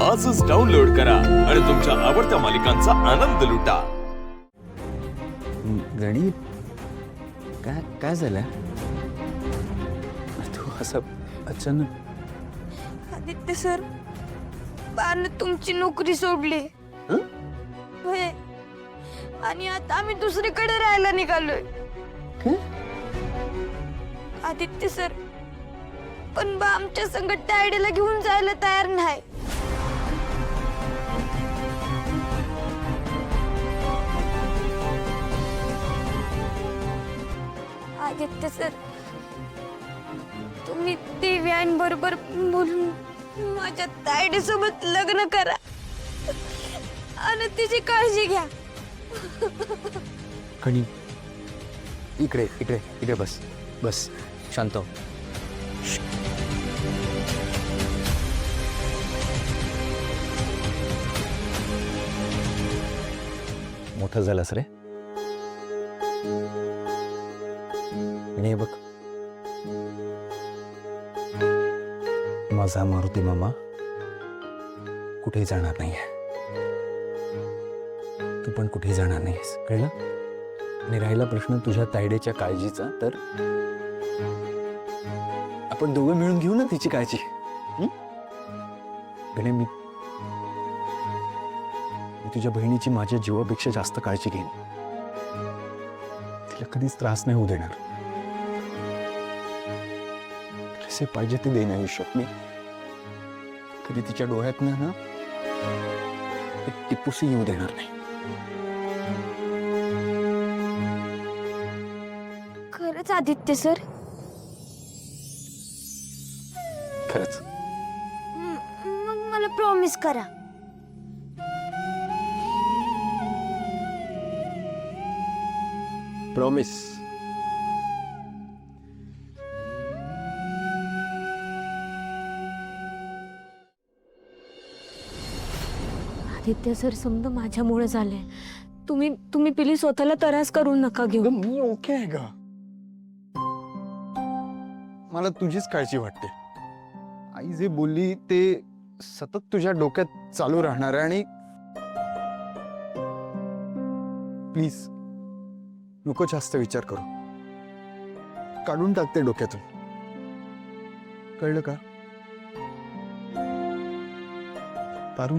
आजच डाउनलोड करा आणि तुमच्या आवडत्या मालिकांचा आनंद लुटा। गणी काय काय झालं तू असं अचानक? आदित्य सर, बाळाने तुमची नोकरी सोडली होय, आणि आता आम्ही दुसरीकडे राहायला निघालोय। आदित्य सर, पण बा आमच्या संग डॅडीला घेऊन जायला तयार नाही। आदित्य सर, तुम्ही दिव्यांबरोबर बोलून माझ्या तायडी सोबत लग्न करा आणि तिची काळजी घ्या। गणी इकडे इकडे इकडे बस बस, शांत हो। मोठा झालास रे। आणि बघ, माझा मारुती मामा कुठेही जाणार नाहीये, तू पण कुठेही जाणार नाहीस, कळलं? आणि राहिला प्रश्न तुझ्या तायडेच्या काळजीचा, तर आपण दोघं मिळून घेऊ ना तिची काळजी। गणे, मी तुझ्या बहिणीची माझ्या जीवापेक्षा जास्त काळजी घेईन। तिला कधीच त्रास नाही होऊ देणार। कसे पाहिजे ते देईन आयुष्यात मी। कधी तिच्या डोळ्यात ना एक टिपूसी येऊ देणार नाही। खरंच आदित्य सर? खरंच? मग मला प्रॉमिस करा। प्रॉमिस। आदित्य सर, समजा माझ्यामुळे झाले, तुम्ही प्लीज स्वतःला त्रास करू नका घेऊ। मी ओके आहे का? मला तुझीच काळजी वाटते। आई जे बोलली ते सतत तुझ्या डोक्यात चालू राहणार आहे, आणि प्लीज नको जास्त विचार करू, काढून टाकते डोक्यातून, कळलं का? पारू,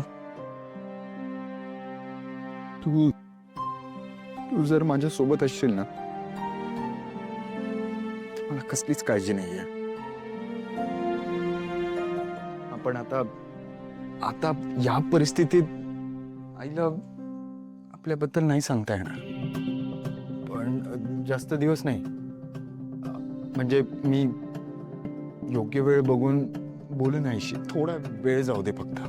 तू जर माझ्या सोबत असशील ना, मला कसलीच काळजी नाहीये। आपण आता या परिस्थितीत आईला आपल्याबद्दल नाही सांगता येणार, पण जास्त दिवस नाही, म्हणजे मी योग्य वेळ बघून बोलून आईशी, थोडा वेळ जाऊ दे फक्त।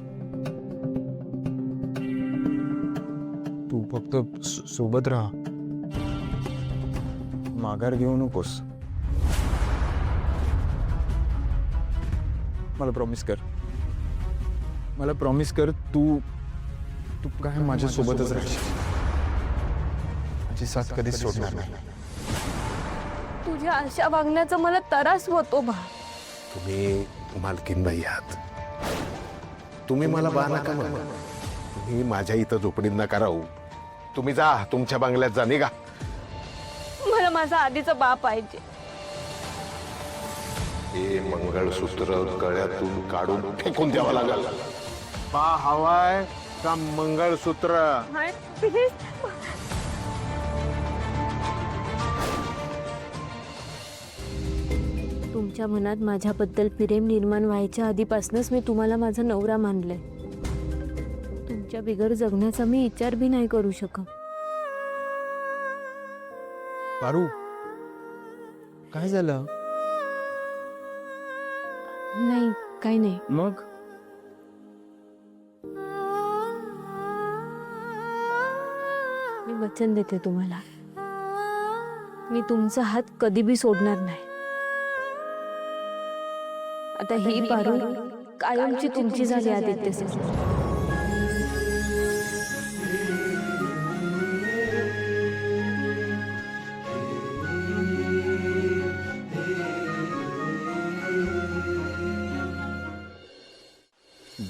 तू फक्त सोबत राहा, माघार घेऊ नकोस। मला प्रॉमिस कर, मला प्रॉमिस कर, तू काय माझ्या सोबतच राहशील, माझी साथ कधीच सोडणार नाही। तुझ्या अशा वागण्याचा मला त्रास होतो बा। तुम्ही मालकीनबाई आहात, तुम्ही मला बा नका म्हणू, तुम्ही माझ्या इथं झोपडीत नका राहू, तुम्ही जा तुमच्या बंगल्यात जा, निघा। मला माझा आधीचा बाप पाहिजे। हे मंगळसूत्र गळ्यातून काढून फेकून द्यावं लागल। बा हवाय का मंगळसूत्र? तुमच्या मनात माझ्याबद्दल प्रेम निर्माण व्हायच्या आधीपासूनच मी तुम्हाला माझा नवरा मानले। तुमच्या बिगर जगण्याचा मी विचार भी नाही करू शकत। पारू, काय झालं? नाही, काही नाही। मग मी वचन देते तुम्हाला, मी तुमचा हात कधी भी सोडणार नाही। आता ही पारू कायमची तुमची झाली आदित्य सर।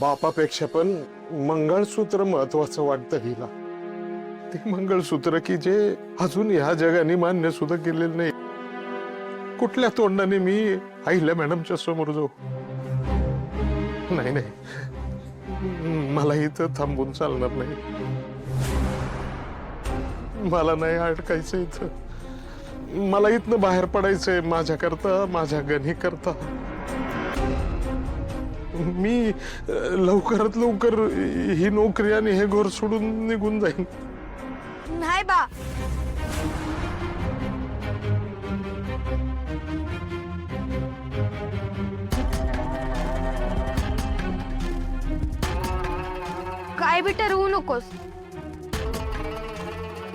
बापापेक्षा पण मंगळसूत्र महत्वाचं वाटतं हिला. ते मंगळसूत्र की जे अजून ह्या जगाने मान्य सुद्धा केलेलं नाही. कुठल्या तोंडाने मी आईला मॅडमच्या समोर जाऊ? नाही नाही, मला इथं थांबून चालणार नाही. मला नाही अडकायचं इथं. मला इथनं बाहेर पडायचंय माझ्याकरता, माझ्या गणी करता. मी लवकरात लवकर ही नोकरी आणि हे घर सोडून निघून जाईन. नाही बा, काय बी ठरवू नकोस.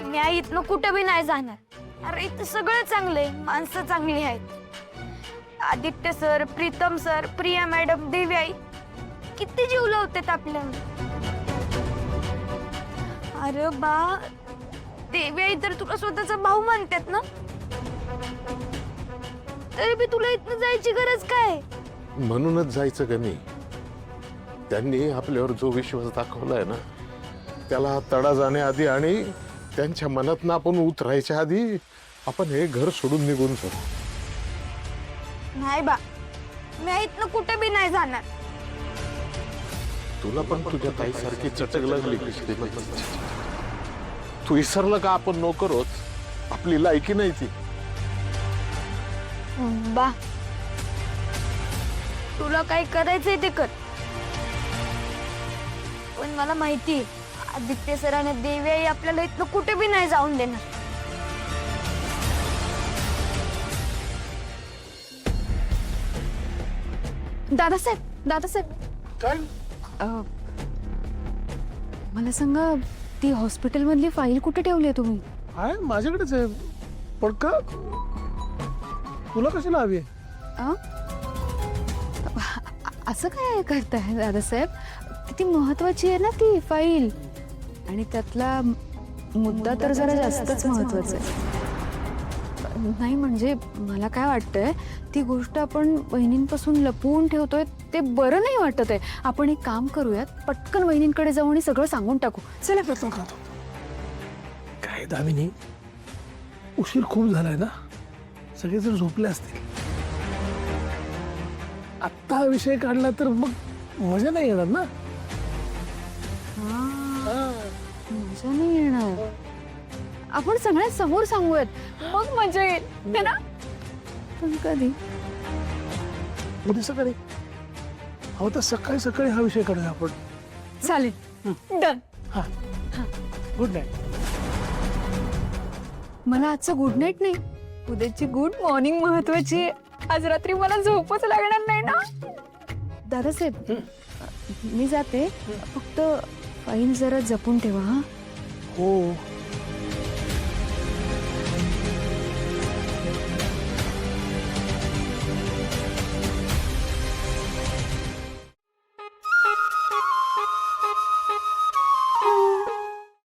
मी आई इथनं कुठं बी नाही जाणार. अरे इथं सगळं चांगलंय, माणसं चांगली आहेत. Aditya sir, Pritam sir, Priya madam, देवी आई किती जीव लावतात आपल्यावर. अरे बा, देवी आई तर तुला स्वतःचा भाऊ मानतात ना, तरी बी तुला इथनं जायची गरज काय? म्हणूनच जायचं का नाही? त्यांनी आपल्यावर जो विश्वास दाखवलाय ना, त्याला तडा जाण्याआधी आणि त्यांच्या मनात आपण उतरायच्या आधी आपण हे घर सोडून निघून जाऊ. नाही बा, मी इथनं कुठे बी नाही जाणार. तुला पण तुझ्या ताईसारखी चटक लागली की श्रीमंत. तू विसरलं का आपण नोकर होत? आपली लायकी नाही ती. बा, तुला काय करायचंय ते कर, पण मला माहिती आदित्य सर आणि देवी आई आपल्याला इथनं कुठे बी नाही जाऊन देणार. दादासाहेब काय? मला सांगा, ती हॉस्पिटल मधली फाईल कुठे ठेवली आहे तुम्ही? आहे माझ्याकडेच आहे. पण का तुला कशाला हवी आहे? अ? असं काय करताय दादासाहेब? किती महत्वाची आहे ना ती फाईल, आणि त्यातला मुद्दा तर जरा जास्तच महत्वाचा आहे. नाही म्हणजे मला काय वाटतंय, ती गोष्ट आपण वहिनींपासून लपवून ठेवतोय ते बरं नाही वाटत आहे. आपण एक काम करूयात, पटकन वहिनींकडे जाऊ आणि सगळं सांगून टाकू. चला. प्रयत्न करतो. काय दामिनी, उशीर खूप झालाय ना, सगळे जर झोपले असतील. आत्ता हा विषय काढला तर मग मजा नाही येणार ना. मजा नाही येणार. आपण सगळ्या समोर सांगूयात, मग मजा येईल है ना. पण कधी? उद्या सकाळी. अहो तर सकाळी सकाळी हा विषय काढूया आपण. चालेल, डन. हा, गुड नाईट. मला आजचं गुड नाईट नाही, उद्याची गुड मॉर्निंग महत्वाची आहे. आज रात्री मला झोपच लागणार नाही ना. दादासाहेब, मी जाते, फक्त फाईल जरा जपून ठेवा. हा. हो